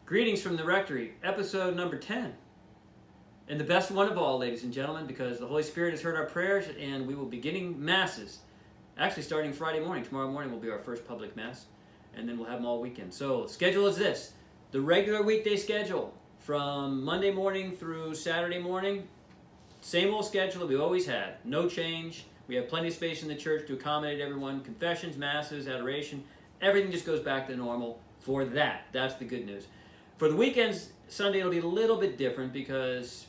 Greetings from the Rectory, episode number 10. And the best one of all, ladies and gentlemen, because the Holy Spirit has heard our prayers and we will be beginning Masses. Actually, starting Friday morning. Tomorrow morning will be our first public Mass, and then we'll have them all weekend. So, the schedule is this. The regular weekday schedule from Monday morning through Saturday morning. Same old schedule that we've always had. No change. We have plenty of space in the church to accommodate everyone. Confessions, Masses, adoration. Everything just goes back to normal for that. That's the good news. For the weekends, Sunday will be a little bit different because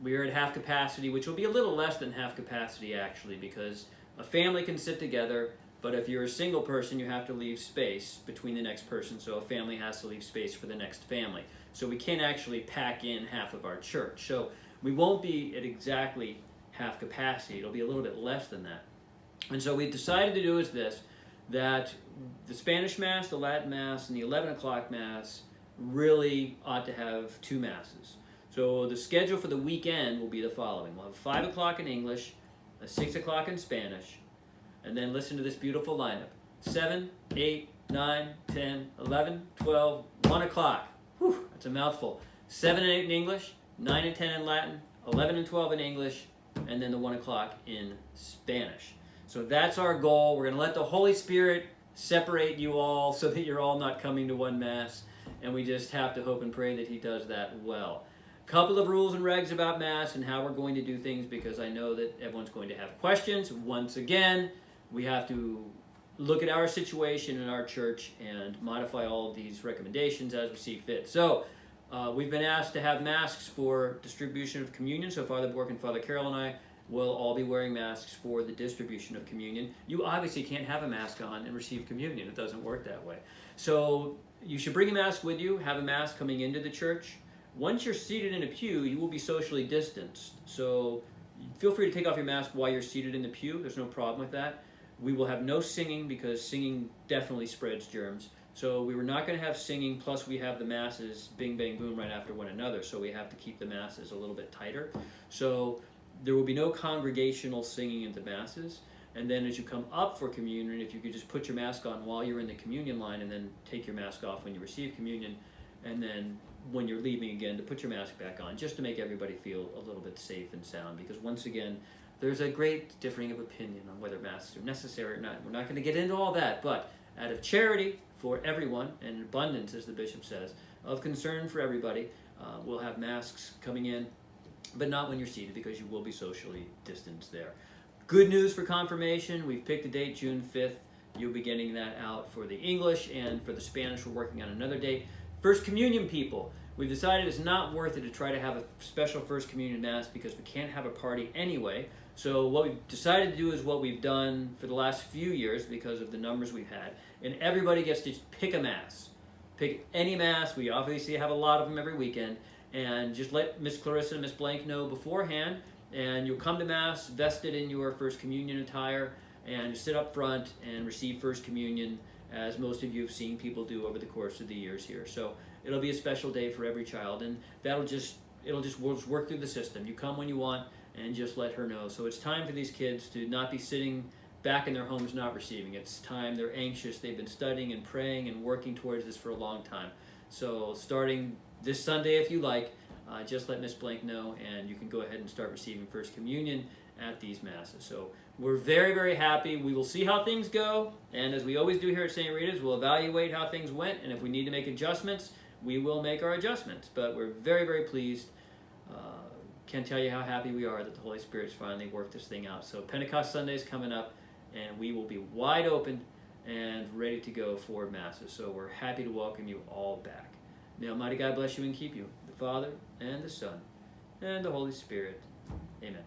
we are at half capacity, which will be a little less than half capacity actually, because a family can sit together, but if you're a single person, you have to leave space between the next person, so a family has to leave space for the next family. So we can't actually pack in half of our church. So we won't be at exactly half capacity. It'll be a little bit less than that. And so we decided to do is this, that the Spanish Mass, the Latin Mass, and the 11 o'clock Mass really ought to have two Masses. So the schedule for the weekend will be the following. We'll have 5 o'clock in English, a 6 o'clock in Spanish, and then listen to this beautiful lineup. 7, 8, 9, 10, 11, 12, 1 o'clock. Whew, that's a mouthful. 7 and 8 in English, 9 and 10 in Latin, 11 and 12 in English, and then the 1 o'clock in Spanish. So that's our goal. We're going to let the Holy Spirit separate you all so that you're all not coming to one Mass, and we just have to hope and pray that He does that well. Couple of rules and regs about Mass and how we're going to do things, because I know that everyone's going to have questions. Once again, we have to look at our situation in our church and modify all of these recommendations as we see fit. So we've been asked to have masks for distribution of communion. So Father Bork and Father Carol and I will all be wearing masks for the distribution of communion. You obviously can't have a mask on and receive communion. It doesn't work that way. So you should bring a mask with you, have a mask coming into the church. Once you're seated in a pew, you will be socially distanced. So feel free to take off your mask while you're seated in the pew. There's no problem with that. We will have no singing because singing definitely spreads germs. So we were not going to have singing, plus we have the Masses bing, bang, boom right after one another. So we have to keep the Masses a little bit tighter. So there will be no congregational singing at the Masses. And then as you come up for communion, if you could just put your mask on while you're in the communion line and then take your mask off when you receive communion, and then when you're leaving again to put your mask back on, just to make everybody feel a little bit safe and sound. Because once again, there's a great differing of opinion on whether masks are necessary or not. We're not going to get into all that, but out of charity for everyone, and abundance, as the bishop says, of concern for everybody, we'll have masks coming in, but not when you're seated, because you will be socially distanced there. Good news for confirmation. We've picked a date, June 5th. You'll be getting that out for the English, and for the Spanish, we're working on another date. First Communion people. We've decided it's not worth it to try to have a special First Communion Mass because we can't have a party anyway. So what we've decided to do is what we've done for the last few years because of the numbers we've had. And everybody gets to pick a Mass. Pick any Mass. We obviously have a lot of them every weekend. And just let Miss Clarissa and Miss Blank know beforehand. And you'll come to Mass vested in your First Communion attire. And you sit up front and receive First Communion, as most of you have seen people do over the course of the years here. So it'll be a special day for every child, and it'll just work through the system. You come when you want and just let her know. So it's time for these kids to not be sitting back in their homes not receiving. It's time. They're anxious. They've been studying and praying and working towards this for a long time. So starting this Sunday, if you like, just let Miss Blank know, and you can go ahead and start receiving First Communion at these Masses. So we're very, very happy. We will see how things go, and as we always do here at St. Rita's, we'll evaluate how things went, and if we need to make adjustments, we will make our adjustments. But we're very, very pleased. Can't tell you how happy we are that the Holy Spirit's finally worked this thing out. So Pentecost Sunday is coming up, and we will be wide open and ready to go for Masses. So we're happy to welcome you all back. May Almighty God bless you and keep you, the Father, and the Son, and the Holy Spirit. Amen.